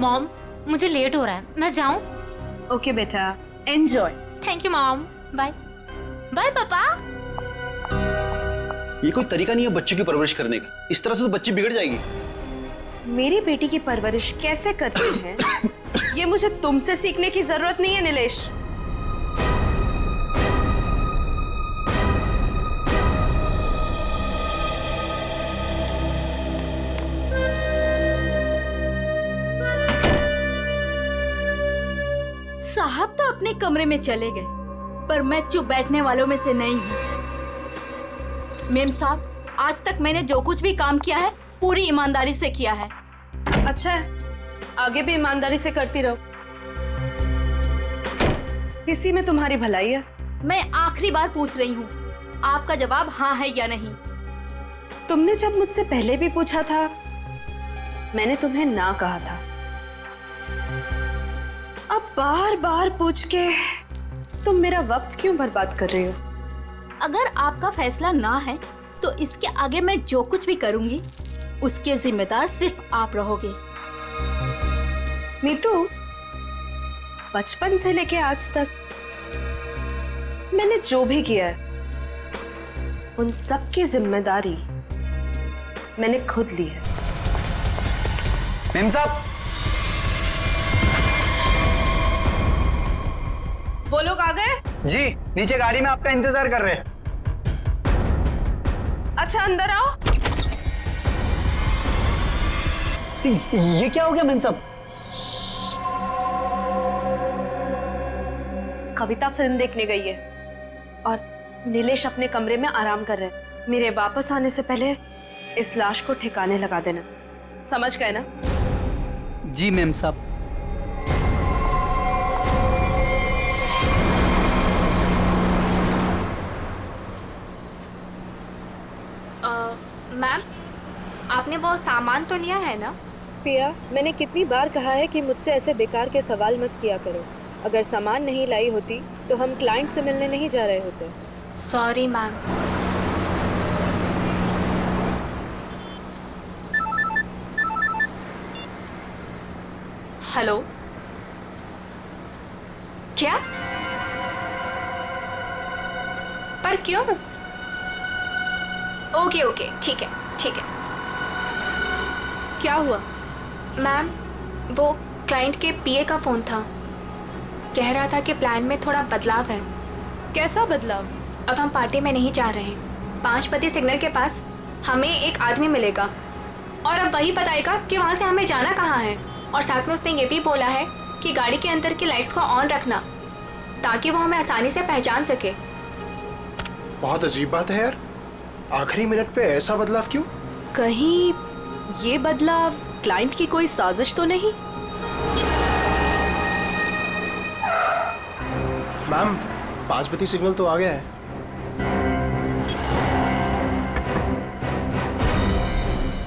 Mom, मुझे late हो रहा है, मैं जाऊं? ओके बेटा, enjoy. Thank you mom, bye. Bye पापा। ये कोई तरीका नहीं है बच्चों की परवरिश करने का, इस तरह से तो बच्ची बिगड़ जाएगी। मेरी बेटी की परवरिश कैसे करते हैं ये मुझे तुमसे सीखने की जरूरत नहीं है नीलेश। साहब तो अपने कमरे में चले गए, पर मैं चुप बैठने वालों में से नहीं हूँ। मेम साहब, आज तक मैंने जो कुछ भी काम किया है पूरी ईमानदारी से किया है। अच्छा है, आगे भी ईमानदारी से करती रहो, इसी में तुम्हारी भलाई है। मैं आखिरी बार पूछ रही हूँ, आपका जवाब हाँ है या नहीं? तुमने जब मुझसे पहले भी पूछा था, मैंने तुम्हें ना कहा था। अब बार बार पूछ के तुम मेरा वक्त क्यों बर्बाद कर रही हो? अगर आपका फैसला ना है तो इसके आगे मैं जो कुछ भी करूंगी उसके जिम्मेदार सिर्फ आप रहोगे। मीतू, बचपन से लेके आज तक मैंने जो भी किया है उन सब की जिम्मेदारी मैंने खुद ली है। मेम साहब, वो लोग आ गए? जी नीचे गाड़ी में आपका इंतजार कर रहे हैं। अच्छा अंदर आओ। ये क्या हो गया मेम साहब? कविता फिल्म देखने गई है और नीलेश अपने कमरे में आराम कर रहे हैं। मेरे वापस आने से पहले इस लाश को ठिकाने लगा देना, समझ गए ना? जी मेम साहब। मैम, आपने वो सामान तो लिया है ना? पिया, मैंने कितनी बार कहा है कि मुझसे ऐसे बेकार के सवाल मत किया करो। अगर सामान नहीं लाई होती तो हम क्लाइंट से मिलने नहीं जा रहे होते। Sorry ma'am. हेलो, क्या? पर क्यों? ओके ओके, ठीक है ठीक है। क्या हुआ? मैम, वो क्लाइंट के पीए का फ़ोन था, कह रहा था कि प्लान में थोड़ा बदलाव है। कैसा बदलाव? अब हम पार्टी में नहीं जा रहे। 5 बजे सिग्नल के पास हमें एक आदमी मिलेगा और अब वही बताएगा कि वहाँ से हमें जाना कहाँ है। और साथ में उसने ये भी बोला है कि गाड़ी के अंदर की लाइट्स को ऑन रखना ताकि वो हमें आसानी से पहचान सके। बहुत अजीब बात है यार, आखिरी मिनट पे ऐसा बदलाव क्यों? कहीं ये बदलाव क्लाइंट की कोई साजिश तो नहीं? मैम, 5 बजे सिग्नल तो आ गया है।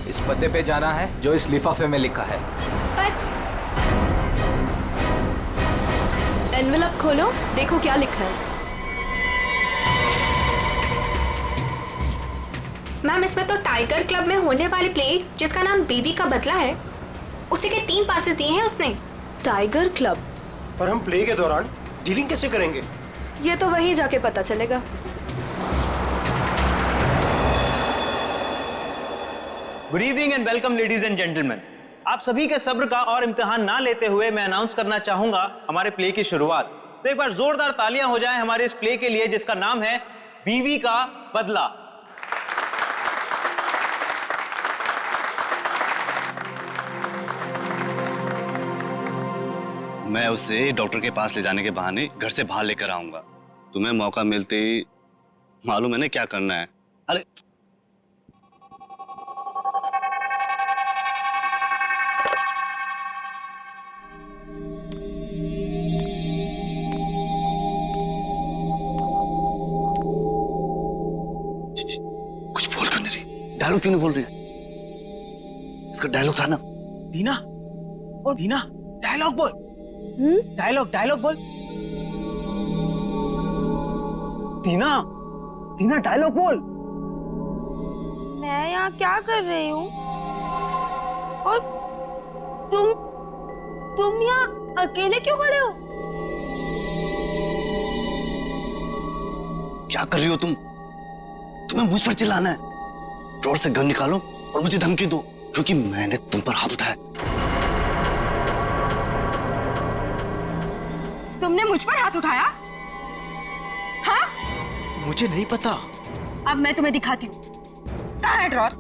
इस पते पे जाना है जो इस लिफाफे में लिखा है। पर एनवेलप खोलो, देखो क्या लिखा है। मैम, इसमें तो टाइगर क्लब में होने वाली प्ले जिसका नाम बीवी का बदला है, उसी के 3 पासेस दिए हैं उसने। Tiger club? और हम प्ले के दौरान डीलिंग कैसे करेंगे? ये तो वहीं जाके पता चलेगा। Good evening and welcome ladies and gentleman. आप सभी के सब्र का और इम्तिहान ना लेते हुए मैं अनाउंस करना चाहूंगा हमारे प्ले की शुरुआत। तो एक बार जोरदार तालियां हो जाएं हमारे इस प्ले के लिए जिसका नाम है बीवी का बदला। मैं उसे डॉक्टर के पास ले जाने के बहाने घर से बाहर लेकर आऊंगा। तुम्हें मौका मिलते ही मालूम है ना क्या करना है। अरे कुछ बोल क्यों नहीं रही? डायलॉग क्यों नहीं बोल रही? इसका डायलॉग था ना। दीना, ओ दीना, डायलॉग बोल। डायलॉग बोल। दीना, दीना डायलॉग बोल। मैं यहाँ क्या कर रही हूँ और तुम तुम यहाँ अकेले क्यों खड़े हो? क्या कर रही हो तुम? तुम्हें मुझ पर चिल्लाना है? ड्रॉर से गन निकालो और मुझे धमकी दो, क्योंकि मैंने तुम पर हाथ उठाया। तुमने मुझ पर हाथ उठाया? हाँ? मुझे नहीं पता। अब मैं तुम्हें दिखाती हूँ। कहाँ है ड्रॉर?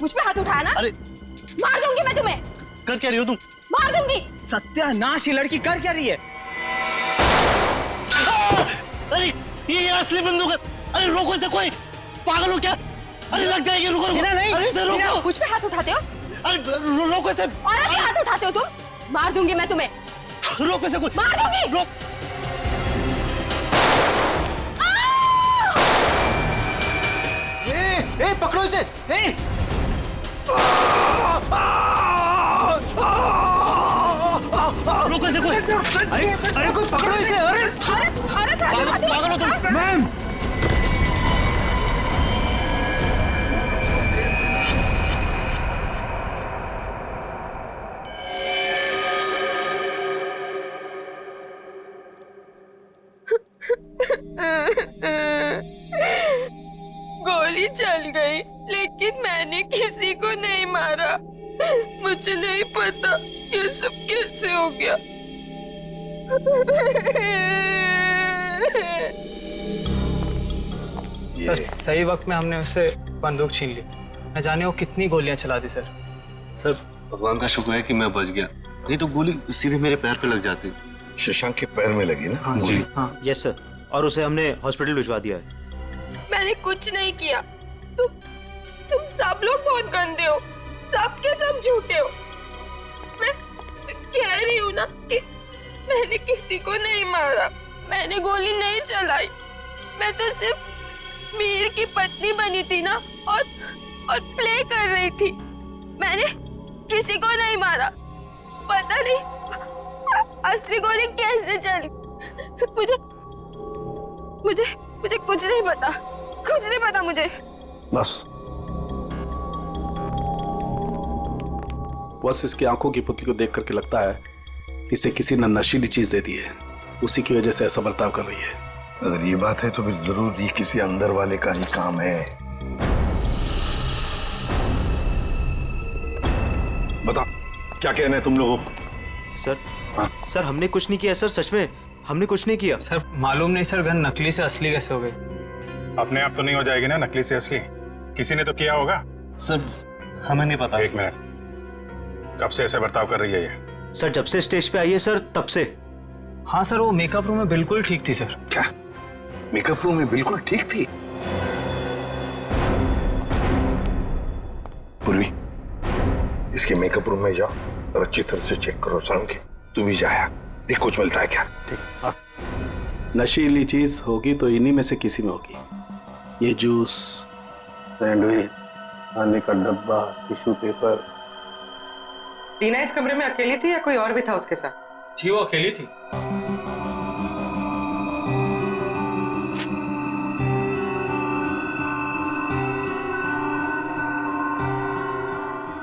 मुझ पे हाथ उठाया ना? अरे मार दूंगी मैं तुम्हें। कर क्या रही हो तुम? मार दूंगी। सत्यानाश, ये लड़की कर क्या रही है? अरे ये असली बंदूक है। अरे रोको इसे, कोई पागल हो क्या? अरे लग जाएगी, रुको रुको। नहीं, अरे इसे रोको। मुझ पे हाथ उठाते हो? अरे रोको इसे। औरत पे हाथ उठाते हो तुम? मार दूंगी मैं तुम्हें। रोको इसे, कोई मार दूंगी। रोक। ए, पकड़ो इसे। ए! रोको इसे कोई। अरे कोई पकड़ो इसे। अरे पागल हो तुम? मैम, गोली चल गई, लेकिन मैंने किसी को नहीं मारा। मुझे नहीं पता ये सब कैसे हो गया। सर सही वक्त में हमने उससे बंदूक छीन ली। न जाने वो कितनी गोलियां चला दी सर। सर भगवान का शुक्र है कि मैं बच गया, नहीं तो गोली सीधे मेरे पैर पे लग जाती। शशांक के पैर में लगी ना? हाँ जी। हाँ। यस सर, और उसे हमने हॉस्पिटल भिजवा दिया है। मैंने कुछ नहीं किया। तुम सब लोग बहुत गंदे हो, सब के सब झूठे हो। मैं कह रही हूँ ना कि मैंने किसी को नहीं मारा, मैंने गोली नहीं चलाई। मैं तो सिर्फ मीर की पत्नी बनी थी ना, और प्ले कर रही थी। मैंने किसी को नहीं मारा। पता नहीं असली गोली कैसे चली। मुझे कुछ नहीं पता, कुछ नहीं पता मुझे। बस इसकी आंखों की पुतली को देख करके लगता है इसे किसी ने नशीली चीज दे दी है, उसी की वजह से ऐसा बर्ताव कर रही है। अगर ये बात है तो फिर जरूर ये किसी अंदर वाले का ही काम है। बताओ क्या कहना है तुम लोगों को? सर, हाँ? सर हमने कुछ नहीं किया सर, सच में हमने कुछ नहीं किया। सर मालूम नहीं सर, गन नकली से असली कैसे हो गई? अपने आप तो नहीं हो जाएगी ना नकली से असली, किसी ने तो किया होगा। सर हमें नहीं पता। एक मिनट, कब से ऐसे बर्ताव कर रही है ये? सर जब से स्टेज पे आई है सर, तब से। हाँ सर, वो मेकअप रूम में बिल्कुल ठीक थी सर। क्या मेकअप रूम में बिल्कुल ठीक थी? पूर्वी, इसके मेकअप रूम में जाओ और अच्छी तरह से चेक करो। शाम के तू भी जाया, देख कुछ मिलता है क्या। ठीक। नशीली चीज होगी तो इन्हीं में से किसी में होगी। ये जूस, सैंडविच, खाने का डब्बा, टिश्यू पेपर। टीना इस कमरे में अकेली थी या कोई और भी था उसके साथ? जी वो अकेली थी।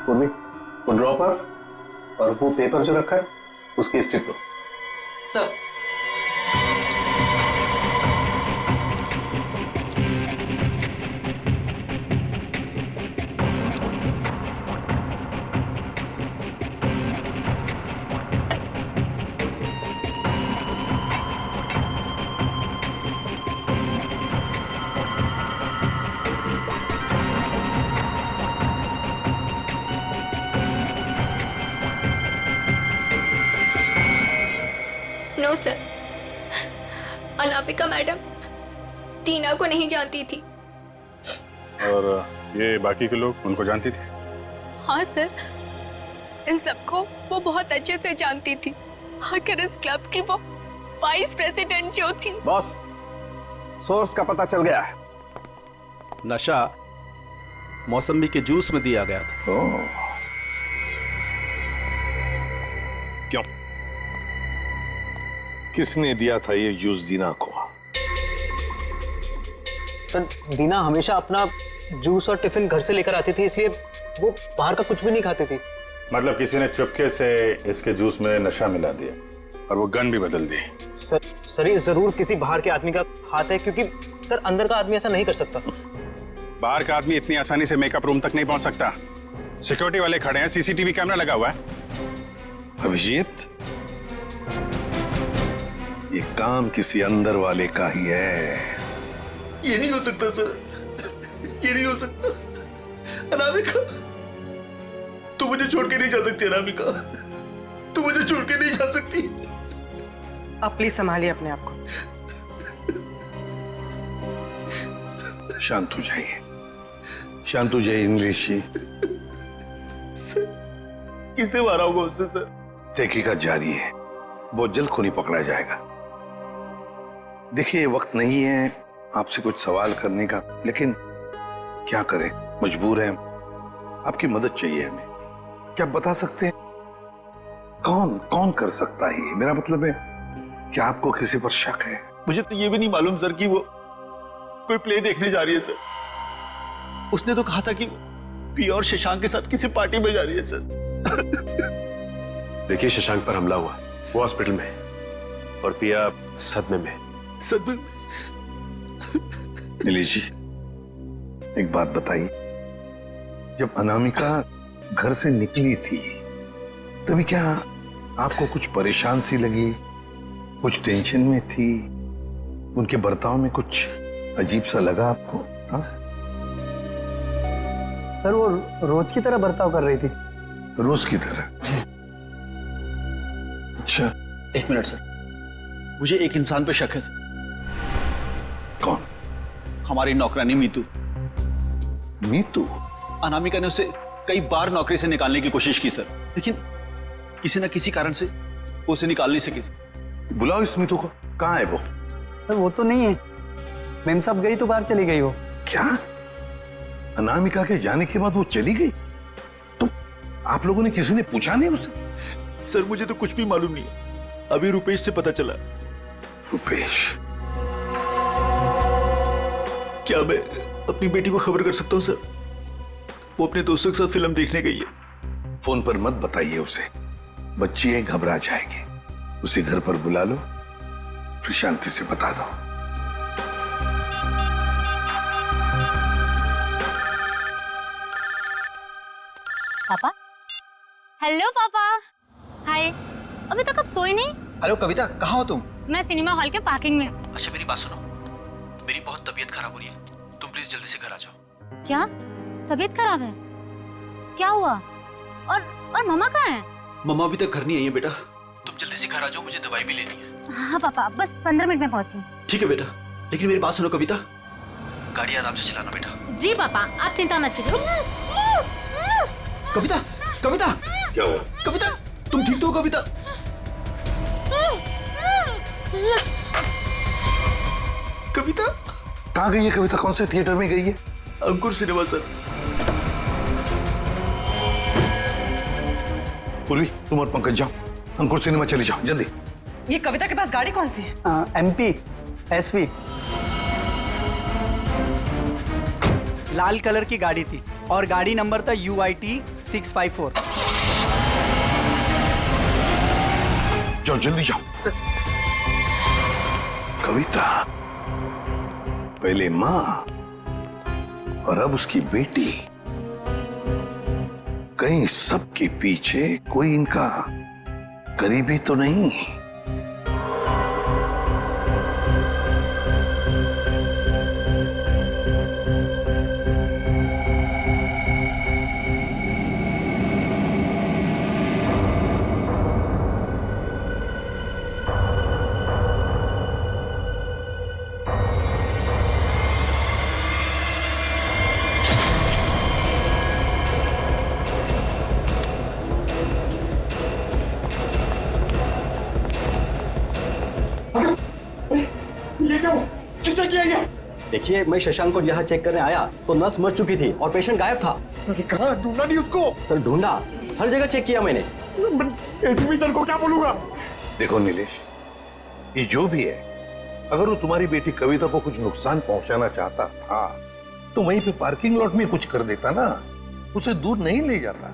पूर्वी, वो ड्रॉपर और वो पेपर जो रखा है उसकी स्ट्रिप दो। Sir no sir, Anamika madam Tina को नहीं जानती थी। और ये बाकी के लोग उनको जानती थी? हाँ सर, इन सबको वो बहुत अच्छे से जानती थी। आखिर इस क्लब की वो वाइस प्रेसिडेंट जो थी। बॉस, सोर्स का पता चल गया है। नशा मौसमी के जूस में दिया गया था। क्यों? किसने दिया था ये जूस दीना को? सर दीना हमेशा अपना जूस और टिफिन घर से लेकर आती थी, इसलिए वो बाहर का कुछ भी नहीं खाती थी। मतलब किसी ने चुपके से इसके जूस में नशा मिला दिया और वो गन भी बदल दी। सर ये जरूर किसी बाहर के आदमी का हाथ है, क्योंकि सर अंदर का आदमी ऐसा नहीं कर सकता। बाहर का आदमी इतनी आसानी से मेकअप रूम तक नहीं पहुंच सकता। सिक्योरिटी वाले खड़े हैं, सीसीटीवी कैमरा लगा हुआ है। अभिजीत, ये काम किसी अंदर वाले का ही है। ये नहीं हो सकता सर, ये नहीं हो सकता। अनामिका, तू मुझे छोड़ के नहीं जा सकती। अनामिका, तू मुझे छोड़ के नहीं जा सकती। आप प्लीज संभालिए अपने आप को। शांत हो जाइए, शांत हो जाइए इंग्लिश जी। किसने मारा होगा उससे सर? तहकीकात जारी है, बहुत जल्द खूनी पकड़ा जाएगा। देखिए, ये वक्त नहीं है आपसे कुछ सवाल करने का, लेकिन क्या करें, मजबूर हैं। आपकी मदद चाहिए हमें। क्या बता सकते हैं कौन कौन कर सकता है ये? मेरा मतलब है, क्या आपको किसी पर शक है? मुझे तो ये भी नहीं मालूम सर कि वो कोई प्ले देखने जा रही है सर। उसने तो कहा था कि पिया और शशांक के साथ किसी पार्टी में जा रही है सर। देखिए, शशांक पर हमला हुआ, वो हॉस्पिटल में है और पिया सदमे में। सदमे? नीलेश जी, एक बात बताइए, जब अनामिका घर से निकली थी तभी क्या आपको कुछ परेशान सी लगी, कुछ टेंशन में थी? उनके बर्ताव में कुछ अजीब सा लगा आपको? हाँ सर, वो रोज की तरह बर्ताव कर रही थी। रोज की तरह? अच्छा, एक मिनट सर, मुझे एक इंसान पे शक है सर। कौन? हमारी नौकरानी मीतू। मीतू? अनामिका ने उसे कई बार नौकरी से निकालने की कोशिश की सर, लेकिन किसी न किसी कारण से वो उसे निकाल नहीं सकी। बुलाओ इस मीतू को। कहाँ है वो? सर वो तो नहीं है, मेम साहब गई तो बाहर चली गई वो। क्या? अनामिका के जाने के बाद वो चली गई? तो आप लोगों ने किसी ने पूछा नहीं उसे? सर मुझे तो कुछ भी मालूम नहीं है, अभी रुपेश से पता चला। रुपेश? क्या मैं अपनी बेटी को खबर कर सकता हूँ सर? वो अपने दोस्तों के साथ फिल्म देखने गई है। फोन पर मत बताइए उसे, बच्ची है, घबरा जाएगी। उसे घर पर बुला लो, फिर शांति से बता दो। पापा? हेलो पापा। हाय, अभी तक आप सोए नहीं? हेलो कविता, कहाँ हो तुम? मैं सिनेमा हॉल के पार्किंग में। अच्छा मेरी बात सुनो, मेरी बहुत तबीयत खराब हो रही है, तुम प्लीज जल्दी से घर आ जाओ। क्या तबीयत खराब है? क्या हुआ? और मम्मा कहाँ है? मम्मा अभी तक घर नहीं आई है बेटा, तुम जल्दी से घर आ जाओ, मुझे दवाई भी लेनी है। हाँ पापा, बस 15 मिनट में पहुंची। ठीक है बेटा, लेकिन मेरी बात सुनो कविता, गाड़ी आराम से चलाना बेटा। जी पापा, आप चिंता मत कीजिए। कविता, कविता, क्या हुआ? कविता, तुम ठीक तो हो कविता? कविता कहाँ गई है कविता? कौन से थिएटर में गई है? अंकुर सिनेमा सर। पूर्वी, तुम और पंकज जाओ, अंकुर सिनेमा चले जाओ जल्दी। ये कविता के पास गाड़ी कौन सी है? MP SV। लाल कलर की गाड़ी थी और गाड़ी नंबर था UIT 654। जाओ जल्दी जाओ। कविता, पहले माँ और अब उसकी बेटी, कहीं सबके पीछे कोई इनका करीबी तो नहीं? किसने किया ये? देखिए, मैं शशांक को यहाँ चेक करने आया तो नर्स मर चुकी थी और पेशेंट गायब था। कहाँ ढूंढा नहीं उसको? सर ढूंढा, हर जगह चेक किया मैंने। एसपी सर को क्या बोलूंगा? देखो नीलेश, ये जो भी है, अगर वो तुम्हारी बेटी कविता को कुछ नुकसान पहुंचाना चाहता था तो वहीं पे पार्किंग लॉट में कुछ कर देता ना, उसे दूर नहीं ले जाता।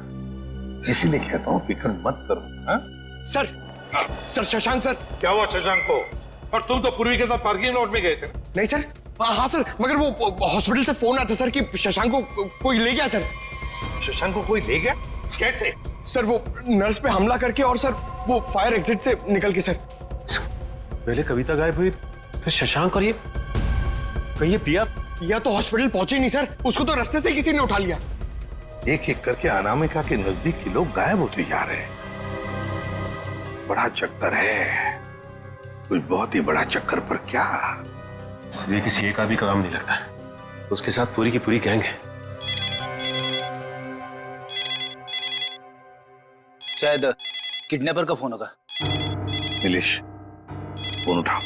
इसीलिए कहता हूँ फिक्र मत करो। हा? Sir Shashank sir. क्या हुआ शशांक को? और तुम तो पूर्वी के साथ पार्किंग लॉट में गए थे। नहीं सर, हाँ सर, मगर वो हॉस्पिटल से फोन आता सर कि शशांक को कोई ले गया सर। शशांक को कोई ले गया? कैसे? सर वो नर्स पे हमला करके और सर वो फायर एग्जिट से निकल के सर। पहले कविता गायब हुई, फिर शशांक, और ये कहीं पिया तो हॉस्पिटल पहुंचे नहीं सर, उसको तो रास्ते से किसी ने उठा लिया। एक एक करके अनामिका के नजदीक के लोग गायब होते जा रहे हैं। बड़ा चक्कर है, कुछ बहुत ही बड़ा चक्कर। पर क्या इसलिए किसी एक आदमी का काम नहीं लगता, उसके साथ पूरी की पूरी गैंग है। शायद किडनैपर का फोन होगा। नीलेश, फोन उठाओ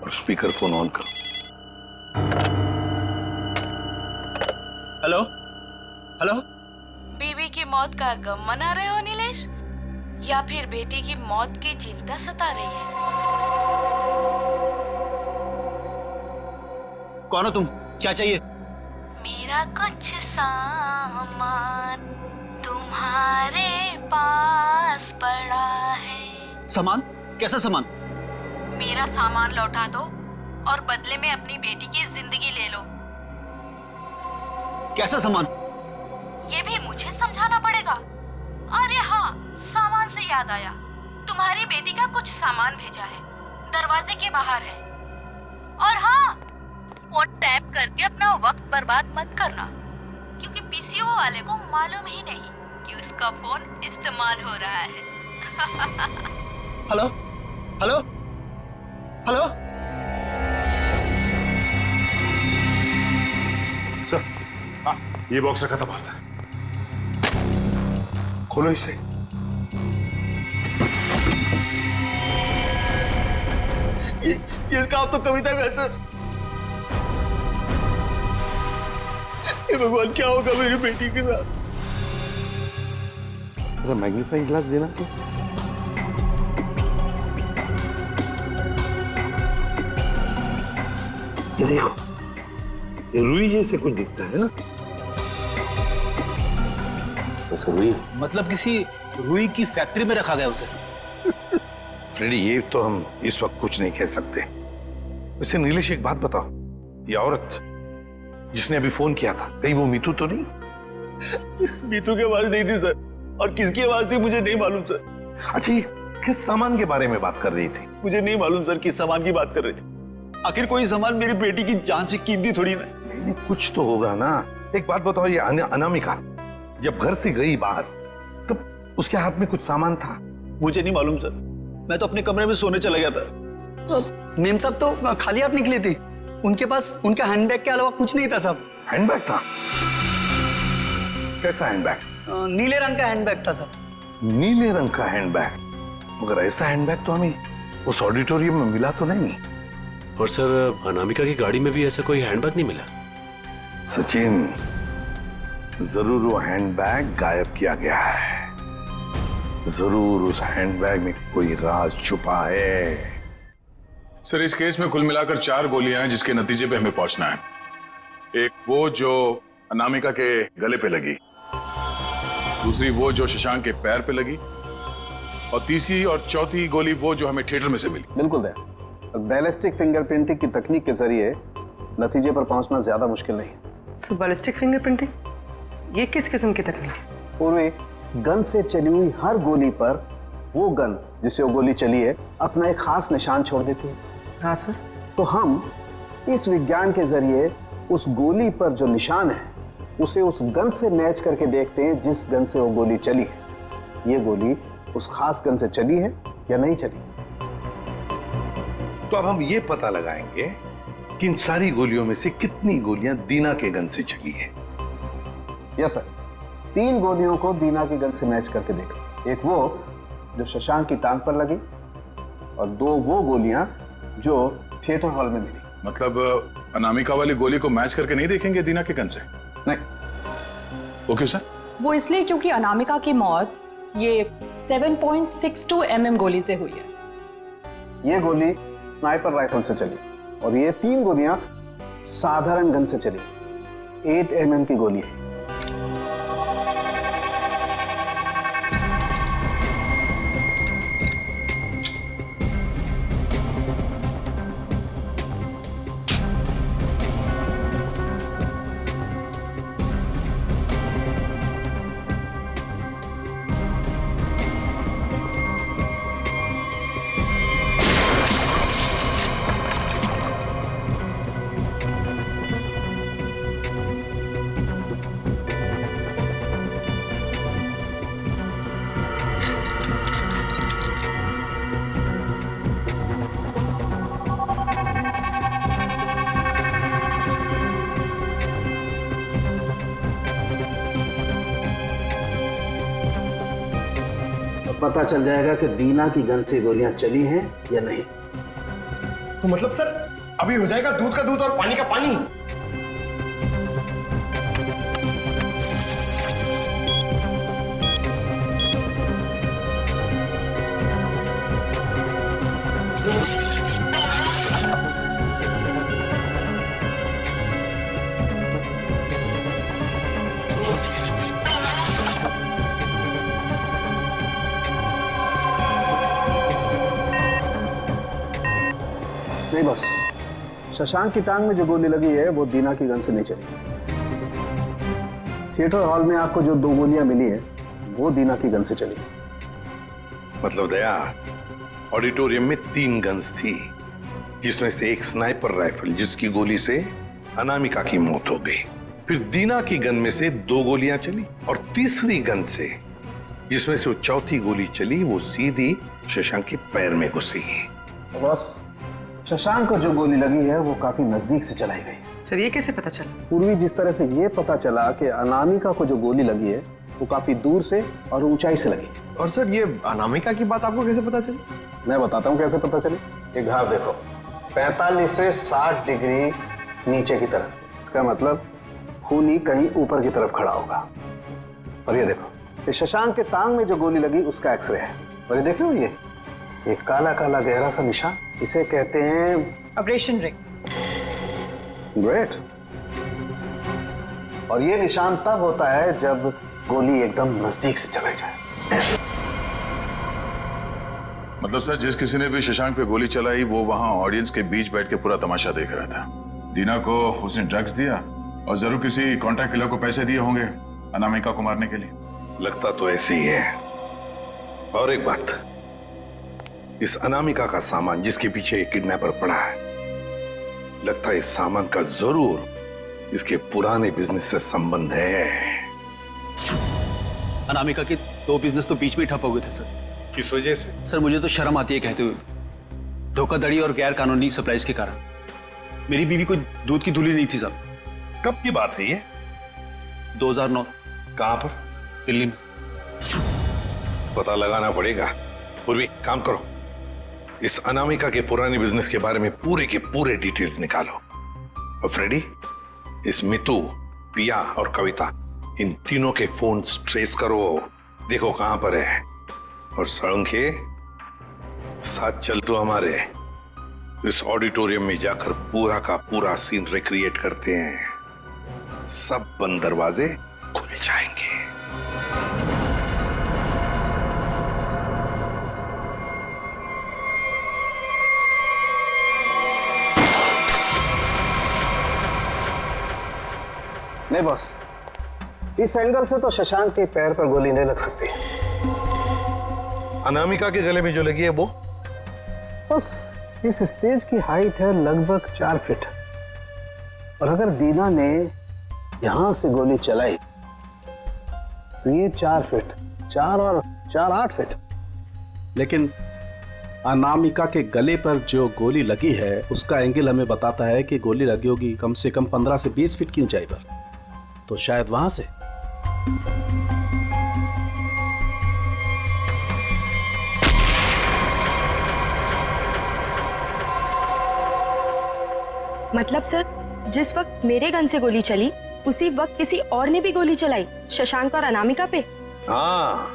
और स्पीकर फोन ऑन करो। Hello hello. बीवी की मौत का गम मना रहे हो नीलेश, या फिर बेटी की मौत की चिंता सता रही है? कौन हो तुम? क्या चाहिए? मेरा कुछ सामान तुम्हारे पास पड़ा है। सामान? कैसा सामान? मेरा सामान लौटा दो और बदले में अपनी बेटी की जिंदगी ले लो। कैसा सामान? ये भी मुझे समझाना पड़ेगा? अरे हाँ, सामान से याद आया, तुम्हारी बेटी का कुछ सामान भेजा है, दरवाजे के बाहर है। और हाँ, फोन टैप करके अपना वक्त बर्बाद मत करना, क्योंकि पीसीओ वाले को मालूम ही नहीं कि उसका फोन इस्तेमाल हो रहा है। Hello hello hello. सर, हाँ, ये बॉक्स रखा था बाहर से। खोलो इसे। ये काम तो कविता का है सर। हे भगवान, क्या होगा मेरी बेटी के साथ? मैग्नीफाइंग ग्लास देना तो। ये देखो, ये रुई जैसे कुछ दिखता है ना? रुई मतलब किसी रुई की फैक्ट्री में रखा गया उसे। फ्रेडी, ये तो हम इस वक्त कुछ नहीं कह सकते। वैसे नीलेश, एक बात बताओ, ये औरत जिसने अभी फोन किया था, कहीं वो मीतू तो नहीं? मीतू की आवाज नहीं थी सर, और किसकी आवाज थी मुझे नहीं मालूम सर। अच्छा, ये किस सामान के बारे में बात कर रही थी? मुझे नहीं मालूम सर किस सामान की बात कर रही थी। आखिर कोई सामान मेरी बेटी की जान से कीमती थोड़ी ना। नहीं, कुछ तो होगा ना। एक बात बताओ, ये अनामिका जब घर से गई बाहर, तब उसके हाथ में कुछ सामान था? मुझे नहीं मालूम सर, मैं तो अपने कमरे में सोने चला गया था। मेम साहब तो खाली हाथ निकली थी, उनके पास उनका हैंडबैग के अलावा कुछ नहीं था साहब। हैंडबैग था? कैसा हैंडबैग? नीले रंग का हैंडबैग था सर। नीले रंग का हैंडबैग? मगर ऐसा हैंडबैग तो हमें उस ऑडिटोरियम में मिला तो नहीं। और सर, अनामिका की गाड़ी में भी ऐसा कोई हैंडबैग नहीं मिला। सचिन, जरूर वो हैंडबैग गायब किया गया है। जरूर उस हैंडबैग में कोई राज छुपा है। सर, इस केस में कुल मिलाकर 4 गोलियां हैं जिसके नतीजे पे हमें पहुंचना है। एक वो जो अनामिका के गले पे लगी, दूसरी वो जो शशांक के पैर पे लगी, और तीसरी और चौथी गोली वो जो हमें थिएटर में से मिली। बिल्कुल दया, बैलिस्टिक फिंगरप्रिंटिंग की तकनीक के जरिए नतीजे पर पहुंचना ज्यादा मुश्किल नहीं है। सो बैलिस्टिक फिंगरप्रिंटिंग, ये किस किस्म की तकनीक है? पूर्वी गन से चली हुई हर गोली पर वो गन जिससे वो गोली चली है अपना एक खास निशान छोड़ देती है। हाँ सर। तो हम इस विज्ञान के जरिए उस गोली पर जो निशान है उसे उस गन से मैच करके देखते हैं जिस गन से वो गोली चली है। ये गोली उस खास गन से चली है या नहीं चली। तो अब हम ये पता लगाएंगे कि इन सारी गोलियों में से कितनी गोलियां दीना के गन से चली है। यस सर, 3 गोलियों को दीना की गन से मैच करके देखा। एक वो जो शशांक की टांग पर लगी और 2 वो गोलियां जो थिएटर हॉल में मिली। मतलब अनामिका वाली गोली को मैच करके नहीं देखेंगे दीना के गन से? नहीं। वो क्यों सर? वो इसलिए क्योंकि अनामिका की मौत ये 7.62 mm गोली से हुई है। ये गोली स्नाइपर राइफल से चली और ये 3 गोलियां साधारण गन से चली। .8 mm की गोली है। पता चल जाएगा कि दीना की गन से गोलियां चली हैं या नहीं। तो मतलब सर अभी हो जाएगा दूध का दूध और पानी का पानी। नहीं बॉस, शशांक की टांग में जो गोली लगी है वो दीना की गन से नहीं चली। थिएटर हॉल में आपको जो 2 गोलियां मिली है वो दीना की गन से चली। मतलब दया, ऑडिटोरियम में 3 गन्स थी, जिसमें से एक स्नाइपर राइफल जिसकी गोली से अनामिका की मौत हो गई। फिर दीना की गन में से 2 गोलियां चली और तीसरी गन से जिसमें से वो चौथी गोली चली वो सीधी शशांक के पैर में घुसी। बॉस, शशांक को जो गोली लगी है वो काफी नजदीक से चलाई गई। सर ये कैसे पता चला? पूर्वी जिस तरह से ये पता चला कि अनामिका को जो गोली लगी है वो काफी दूर से और ऊंचाई से लगी। और सर ये अनामिका की बात आपको कैसे पता चली? मैं बताता हूँ कैसे पता चली। ये घाव देखो, 45 से 60 डिग्री नीचे की तरफ, इसका मतलब खूनी कहीं ऊपर की तरफ खड़ा होगा। और ये देखो, ये शशांक के टांग में जो गोली लगी उसका एक्सरे है। और ये देख रहे हो, ये काला काला गहरा सा निशान, इसे कहते हैं अब्रेशन रिंग। ग्रेट। और ये निशान तब होता है जब गोली एकदम नजदीक से चलाई जाए। मतलब सर, जिस किसी ने भी शशांक पे गोली चलाई वो वहां ऑडियंस के बीच बैठ के पूरा तमाशा देख रहा था। दीना को उसने ड्रग्स दिया और जरूर किसी कॉन्ट्रैक्ट किलर को पैसे दिए होंगे अनामिका को मारने के लिए। लगता तो ऐसे ही है। और एक बात, इस अनामिका का सामान जिसके पीछे एक किडनैपर पड़ा है, लगता है इस सामान का जरूर इसके पुराने बिजनेस से संबंध है। अनामिका के 2 बिजनेस तो बीच में ठप हो गए थे सर। किस वजह से? सर मुझे तो शर्म आती है कहते हुए, धोखाधड़ी और गैर कानूनी सप्लाईज के कारण। मेरी बीवी कोई दूध की धुली नहीं थी साहब। कब की बात है ये? 2009। कहां पर? दिल्ली में। पता लगाना पड़ेगा। पूर्वी काम करो, इस अनामिका के पुराने बिजनेस के बारे में पूरे के पूरे डिटेल्स निकालो। और फ्रेडी, इस मितू, पिया और कविता, इन तीनों के फोन ट्रेस करो, देखो कहां पर है। और सड़ंखे, साथ चल तो हमारे, इस ऑडिटोरियम में जाकर पूरा का पूरा सीन रिक्रिएट करते हैं। सब बंद दरवाजे खुल जाएंगे। नहीं बॉस, इस एंगल से तो शशांक के पैर पर गोली नहीं लग सकती। अनामिका के गले में जो लगी है वो? बस इस स्टेज की हाइट है लगभग 4 फीट। और अगर दीना ने यहां से गोली चलाई तो ये 4 फीट, 4 और 4 8 फीट। लेकिन अनामिका के गले पर जो गोली लगी है उसका एंगल हमें बताता है कि गोली लगी होगी कम से कम 15 से 20 फीट की ऊंचाई पर। तो शायद वहां से। मतलब सर, जिस वक्त मेरे गन से गोली चली उसी वक्त किसी और ने भी गोली चलाई शशांक और अनामिका पे? हाँ,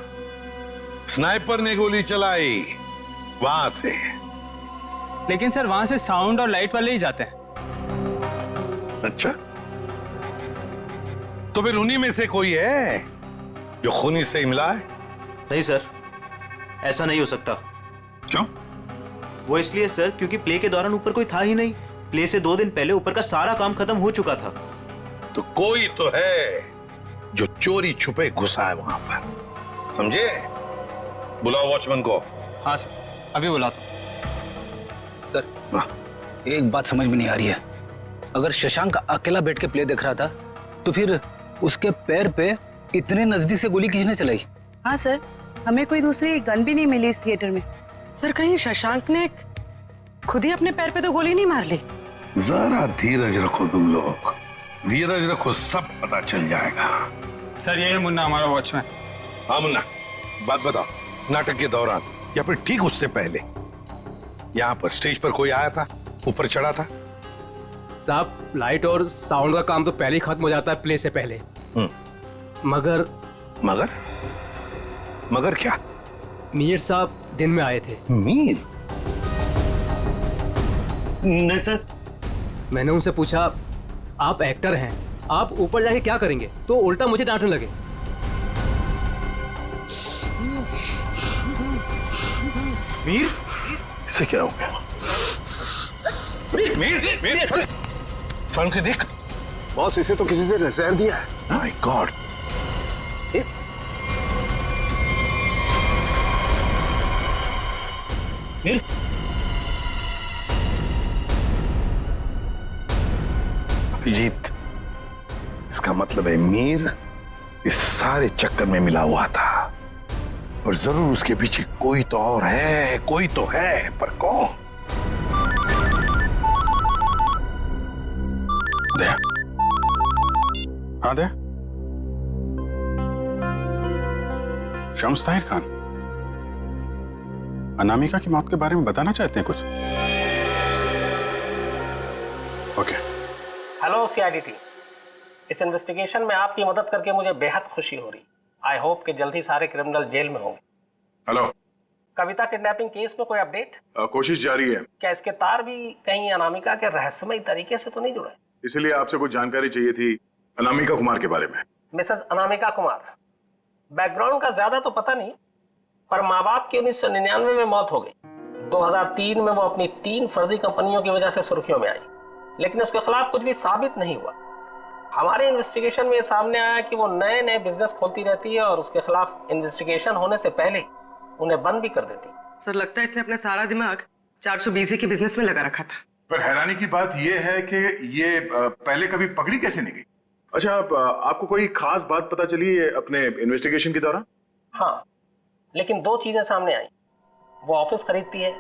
स्नाइपर ने गोली चलाई वहां से। लेकिन सर वहां से साउंड और लाइट वाले ही जाते हैं। अच्छा, तो फिर उन्हीं में से कोई है जो खूनी से ही मिला है? नहीं सर, ऐसा नहीं हो सकता। क्यों? वो इसलिए सर क्योंकि प्ले के दौरान ऊपर कोई था ही नहीं। प्ले से 2 दिन पहले ऊपर का सारा काम खत्म हो चुका था। तो कोई तो है जो चोरी छुपे घुसा है वहां पर, समझे? बुलाओ वॉचमैन को। हाँ सर, अभी बुलाता हूं। सर, एक बात समझ में नहीं आ रही है। अगर शशांक अकेला बैठ के प्ले देख रहा था तो फिर उसके पैर पे इतने नजदीक से गोली किसने चलाई? हाँ सर, हमें कोई दूसरी गन भी नहीं मिली इस थिएटर में। सर, कहीं शशांक ने खुद ही अपने पैर पे तो गोली नहीं मार ली? जरा धीरज रखो तुम लोग, धीरज रखो, सब पता चल जाएगा। सर, ये है मुन्ना, हमारा वॉचमैन। हाँ मुन्ना, बात बताओ, नाटक के दौरान या फिर ठीक उससे पहले यहाँ पर स्टेज पर कोई आया था, ऊपर चढ़ा था? साहब, लाइट और साउंड का काम तो पहले ही खत्म हो जाता है प्ले से पहले। मगर मगर मगर क्या? मीर साहब दिन में आए थे। मीर? नहीं सर। मैंने उनसे पूछा, आप एक्टर हैं, आप ऊपर जाके क्या करेंगे? तो उल्टा मुझे डांटने लगे। मीर? इसे क्या हो गया? मीर साउंड के देख। बॉस, इसे तो किसी से रिजाइन दिया है। My God. मीर? अभिजीत, इसका मतलब है मीर इस सारे चक्कर में मिला हुआ था और जरूर उसके पीछे कोई तो और है, कोई तो है, पर कौन? दे। हाँ दे। शम्स ताहिर खान, अनामिका की मौत के बारे में बताना चाहते हैं कुछ? ओके। हेलो सीआईडी टीम, इस इन्वेस्टिगेशन में आपकी मदद करके मुझे बेहद खुशी हो रही। आई होप कि जल्द ही सारे क्रिमिनल जेल में होंगे। हेलो। कविता किडनैपिंग केस में कोई अपडेट? कोशिश जारी है। क्या इसके तार भी कहीं अनामिका के रहस्यमय तरीके से तो नहीं जुड़े? इसलिए आपसे कुछ जानकारी चाहिए थी अनामिका कुमार के बारे में। मिसेस अनामिका कुमार, बैकग्राउंड का ज्यादा तो पता नहीं, पर माँ बाप की 1999 में मौत हो गई। 2003 में वो अपनी 3 फर्जी कंपनियों की वजह से सुर्खियों में आई, लेकिन उसके खिलाफ कुछ भी साबित नहीं हुआ। हमारे इन्वेस्टिगेशन में सामने आया कि वो नए नए बिजनेस खोलती रहती है और उसके खिलाफ इन्वेस्टिगेशन होने से पहले उन्हें बंद भी कर देती। सर, लगता है इसने अपना सारा दिमाग 420 के बिजनेस में लगा रखा था। पर हैरानी की बात यह है कि ये पहले कभी पकड़ी कैसे नहीं गई? अच्छा, आपको कोई खास बात पता चली है अपने इन्वेस्टिगेशन के दौरान? हाँ, लेकिन 2 चीजें सामने आई। वो ऑफिस खरीदती है,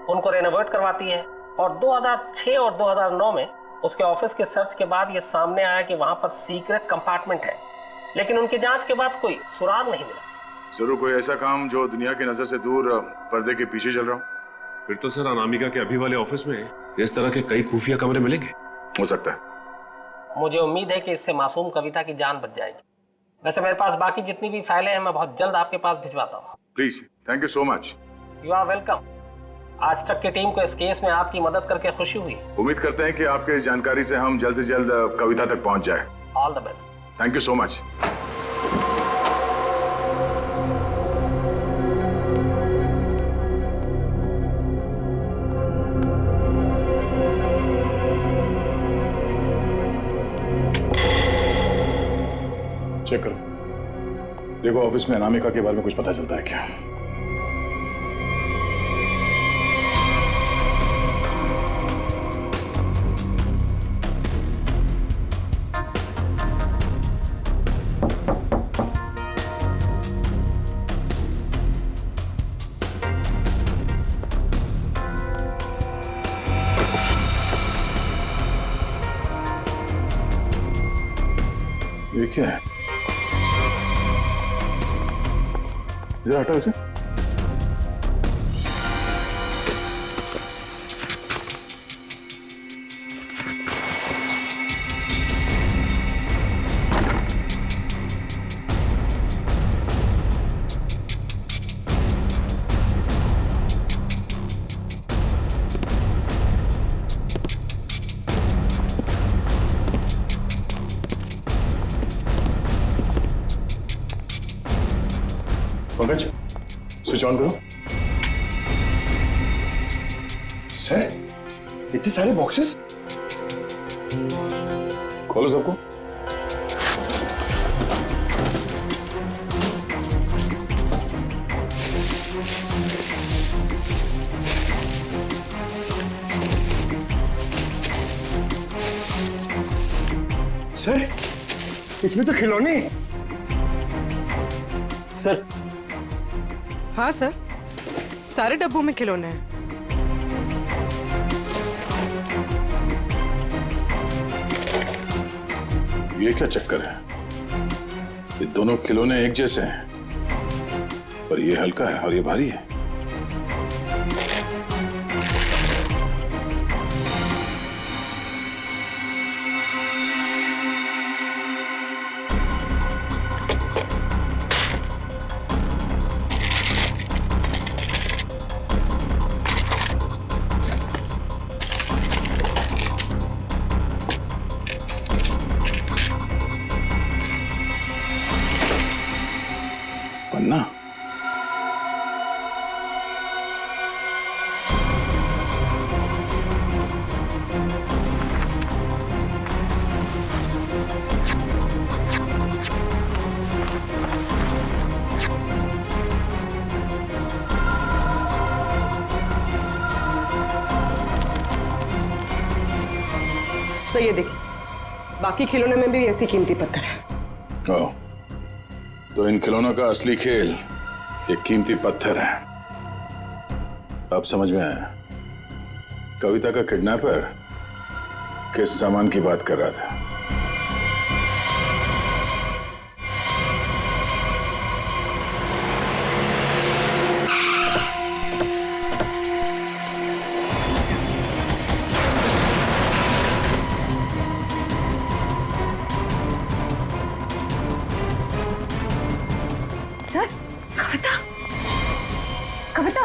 उनको रेनोवेट करवाती है, और 2006 और 2009 में उसके ऑफिस के सर्च के बाद ये सामने आया कि वहां पर सीक्रेट कंपार्टमेंट है, लेकिन उनकी जांच के बाद कोई सुराग नहीं मिला। जरूर कोई ऐसा काम जो दुनिया की नजर से दूर पर्दे के पीछे चल रहा हो। फिर तो सर अनामिका के अभी वाले ऑफिस में इस तरह के कई खुफिया कमरे मिलेंगे। हो सकता है। मुझे उम्मीद है कि इससे मासूम कविता की जान बच जाएगी। वैसे मेरे पास बाकी जितनी भी फाइलें हैं मैं बहुत जल्द आपके पास भिजवाता हूँ। Please, thank you so much. You are welcome. आज तक की टीम को इस केस में आपकी मदद करके खुशी हुई। उम्मीद करते हैं कि आपके इस जानकारी से हम जल्द से जल्द कविता तक पहुंच जाए। All the best. Thank you so much. Check करो, देखो ऑफिस में अनामिका के बारे में कुछ पता चलता है क्या? ये क्या है? जरा हटाओ इसे। पंकज, स्विच ऑन करो। सर, इतने सारे बॉक्सेस? खोलो सबको। सर, इसमें तो खिलौने। सर। हाँ सर, सारे डब्बों में खिलौने हैं। ये क्या चक्कर है? ये दोनों खिलौने एक जैसे हैं, पर ये हल्का है और ये भारी है। पन्ना। तो ये देखिए, बाकी खिलौने में भी ऐसी कीमती पत्थर है। ओह, तो इन खिलौनों का असली खेल ये कीमती पत्थर है। अब समझ में आया कविता का किडनैपर किस सामान की बात कर रहा था। सर, कविता, कविता,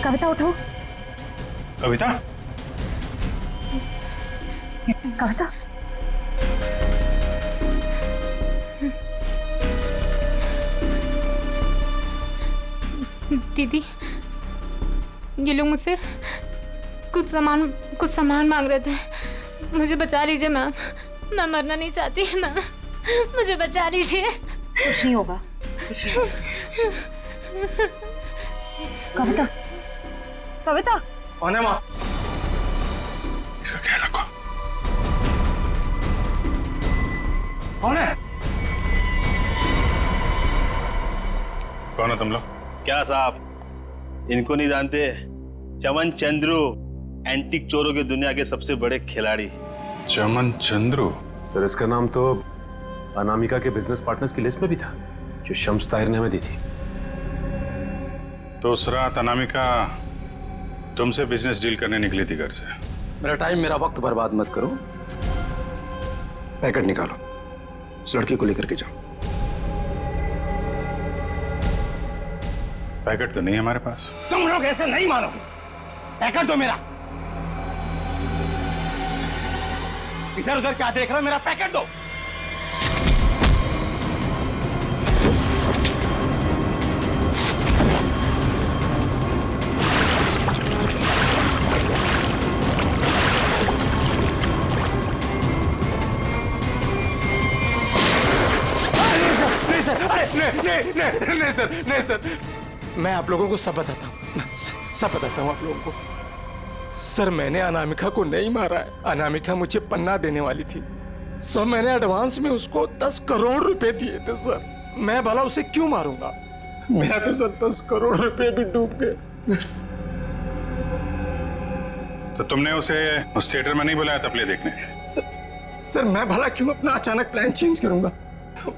कविता उठो। कविता? कविता, दीदी, ये लोग मुझसे कुछ सामान मांग रहे थे। मुझे बचा लीजिए मैम, मैं मरना नहीं चाहती मैम, मुझे बचा लीजिए। कुछ नहीं होगा, कुछ नहीं होगा। कविता, कविता, कौन है माँ? इसका ख्याल रखो। कौन है? कौन है तुम लोग? क्या साहब, इनको नहीं जानते? चमन चंद्रू, एंटीक चोरों की दुनिया के सबसे बड़े खिलाड़ी। चमन चंद्रू? सर, इसका नाम तो अनामिका के बिजनेस पार्टनर्स की लिस्ट में भी था, जो शम्स ताहिर ने हमें दी थी। तो उस रात अनामिका तुमसे बिजनेस डील करने निकली थी घर से। मेरा टाइम, मेरा वक्त बर्बाद मत करो। पैकेट निकालो, इस लड़की को लेकर के जाओ। पैकेट तो नहीं है हमारे पास। तुम लोग ऐसे नहीं मानोगे। पैकेट दो मेरा। इधर उधर क्या देख रहे हो? मेरा पैकेट दो। नहीं सर, मैं आप लोगों को सब बताता हूँ, सब बताता हूँ आप लोगों को। सर, मैंने अनामिका को नहीं मारा है। अनामिका मुझे पन्ना देने वाली थी। सर, मैंने एडवांस में उसको 10 करोड़ रुपए दिए थे सर। मैं भला उसे क्यों मारूंगा? मेरा तो सर 10 करोड़ रुपए भी डूब गए। तो तुमने उसे उस थिएटर में नहीं बुलाया था प्ले देखने? सर, मैं भला क्यों अपना अचानक प्लान चेंज करूंगा?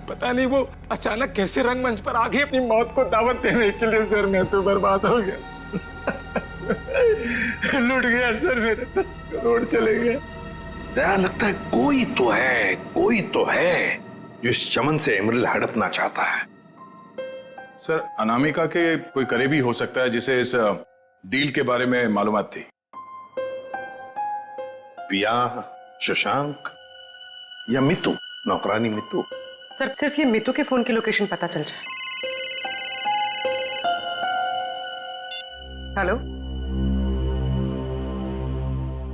पता नहीं वो अचानक कैसे रंगमंच पर आ गई अपनी मौत को दावत देने के लिए। सर, मैं तो बर्बाद हो गया। लूट गया सर, मेरे 10 करोड़ चले गए। दया, लगता है कोई तो है जो इस चमन से एमरल्ड हड़पना चाहता है। सर, अनामिका के कोई करीबी हो सकता है जिसे इस डील के बारे में मालूमात थी। पिया, शशांक या मितू, नौकरानी मितू। सर सिर्फ ये मीतू के फोन की लोकेशन पता चल जाए। Hello,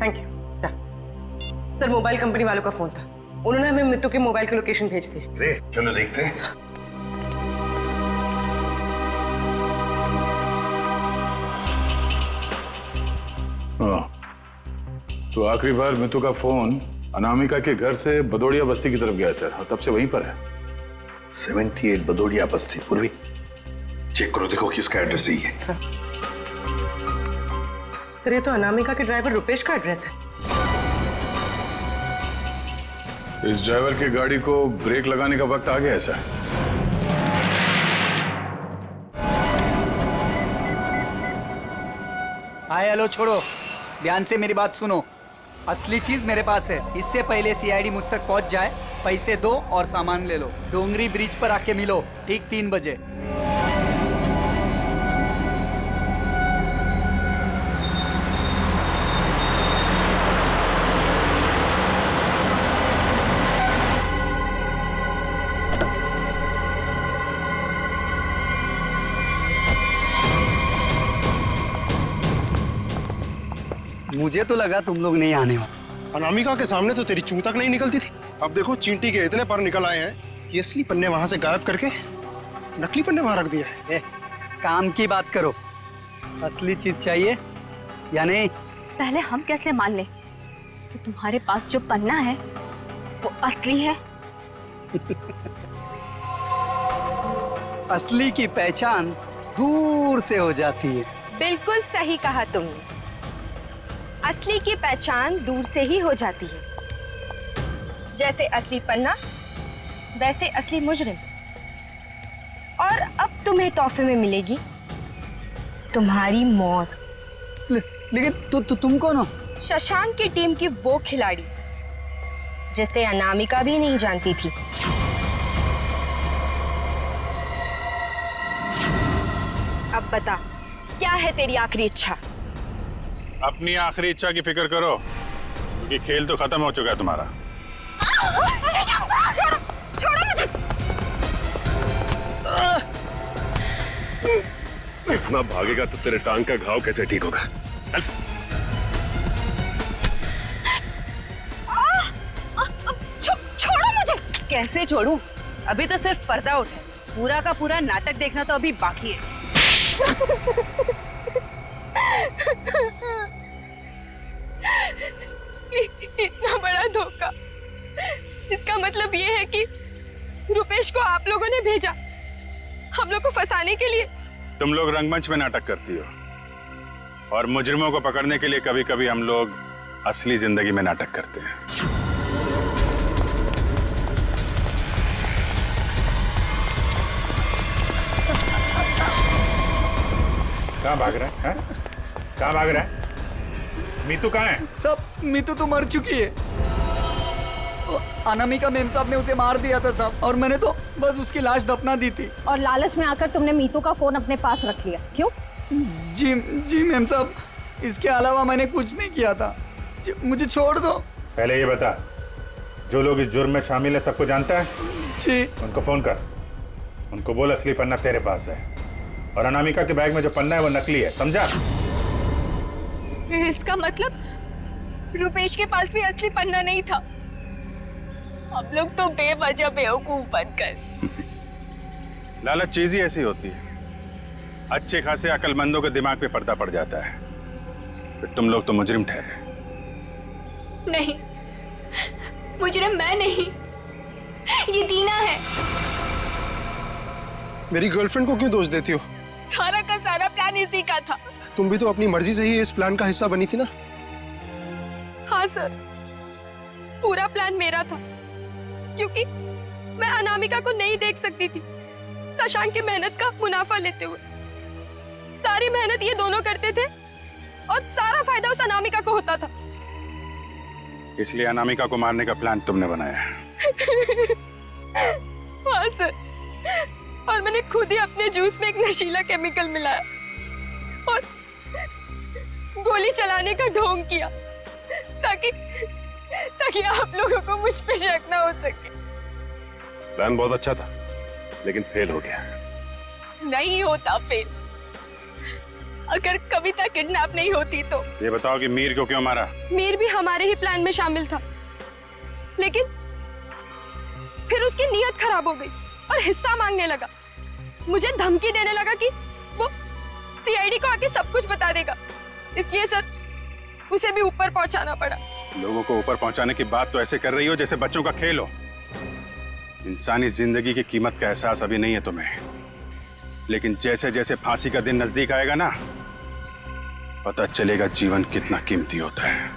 thank you. Sir mobile company वालों का फोन था, उन्होंने हमें मीतू के मोबाइल की लोकेशन भेज दी। चलो देखते हैं। तो आखिरी बार मितू का फोन अनामिका के घर से बदौड़िया बस्ती की तरफ गया सर, और तब से वहीं पर है। 78 बदौड़िया बस्ती। पूर्वी चेक करो, देखो किसका एड्रेस यही है। सर ये तो अनामिका के ड्राइवर रुपेश का एड्रेस है। इस ड्राइवर की गाड़ी को ब्रेक लगाने का वक्त आ गया है सर। हाय हेलो छोड़ो, ध्यान से मेरी बात सुनो। असली चीज मेरे पास है। इससे पहले सीआईडी मुझ तक पहुंच जाए, पैसे दो और सामान ले लो। डोंगरी ब्रिज पर आके मिलो ठीक 3 बजे। मुझे तो लगा तुम लोग नहीं आने वाले। अनामिका के सामने तो तेरी चूं तक नहीं निकलती थी। अब देखो चींटी के इतने पर निकल आए हैं कि असली पन्ने वहां से गायब करके नकली पन्ने वहां रख दिए। काम की बात करो, असली चीज चाहिए या नहीं? पहले हम कैसे मान लें कि तुम्हारे पास जो पन्ना है वो असली है? असली की पहचान दूर से हो जाती है। बिल्कुल सही कहा तुमने, असली की पहचान दूर से ही हो जाती है। जैसे असली पन्ना वैसे असली मुजरिम। और अब तुम्हें तोहफे में मिलेगी तुम्हारी मौत। लेकिन तुम कौन हो? शशांक की टीम की वो खिलाड़ी जिसे अनामिका भी नहीं जानती थी। अब बता, क्या है तेरी आखिरी इच्छा? अपनी आखिरी इच्छा की फिक्र करो, क्योंकि खेल तो खत्म हो चुका है तुम्हारा। छोड़ो मुझे। इतना भागेगा तो तेरे टांग का घाव कैसे ठीक होगा? छोड़ो मुझे। कैसे छोड़ूं? अभी तो सिर्फ पर्दा उठा है, पूरा का पूरा नाटक देखना तो अभी बाकी है। इतना बड़ा धोखा, इसका मतलब ये है कि रुपेश को आप लोगों ने भेजा हम लोग को फंसाने के लिए। तुम लोग रंगमंच में नाटक करती हो, और मुजरिमों को पकड़ने के लिए कभी कभी हम लोग असली जिंदगी में नाटक करते हैं। कहाँ भाग रहा है? कहाँ भाग रहा है? मीतू कहाँ है? सब मीतू तो मर चुकी है। अनामिका मेम साहब ने उसे मार दिया था साहब, और मैंने तो बस उसकी लाश दफना दी थी। और लालच में आकर तुमने मीतू का फोन अपने पास रख लिया, क्यों? जी मेम साहब, इसके अलावा मैंने कुछ नहीं किया था। मुझे छोड़ दो। पहले ये बता, जो लोग इस जुर्म में शामिल है सबको जानता है? जी। उनको फोन कर, उनको बोल असली पन्ना तेरे पास है, और अनामिका के बैग में जो पन्ना है वो नकली है, समझा? इसका मतलब रुपेश के पास भी असली पन्ना नहीं था। हम लोग तो बेवजह बेवकूफ बनकर। लालच चीज ही ऐसी होती है, अच्छे खासे अकलमंदों के दिमाग पे पर्दा पड़ जाता है, फिर तुम लोग तो मुजरिम ठहरे। नहीं, मुजरिम मैं नहीं, ये दीना है। मेरी गर्लफ्रेंड को क्यों दोष देती हो? सारा का सारा प्लान इसी का था। तुम भी तो अपनी मर्जी से ही इस प्लान का हिस्सा बनी थी ना? हाँ सर, पूरा प्लान मेरा था, क्योंकि मैं अनामिका को नहीं देख सकती थी शशांक की मेहनत का मुनाफा लेते हुए। सारी मेहनत ये दोनों करते थे और सारा फायदा उस अनामिका को होता था। इसलिए अनामिका को मारने का प्लान तुमने बनाया। हाँ सर, और मैंने खुद ही अपने जूस में एक नशीला केमिकल मिलाया और गोली चलाने का ढोंग किया, ताकि आप लोगों को मुझ पे शक ना हो सके। प्लान बहुत अच्छा था, लेकिन फेल हो गया। नहीं होता फेल। अगर कविता किडनैप नहीं होती तो। ये बताओ कि मीर को क्यों मारा? मीर भी हमारे ही प्लान में शामिल था, लेकिन फिर उसकी नीयत खराब हो गई और हिस्सा मांगने लगा। मुझे धमकी देने लगा कि वो सीआईडी को आके सब कुछ बता देगा। इसलिए सर उसे भी ऊपर पहुंचाना पड़ा। लोगों को ऊपर पहुंचाने की बात तो ऐसे कर रही हो जैसे बच्चों का खेल हो। इंसानी जिंदगी की कीमत का एहसास अभी नहीं है तुम्हें, लेकिन जैसे जैसे फांसी का दिन नजदीक आएगा ना, पता चलेगा जीवन कितना कीमती होता है।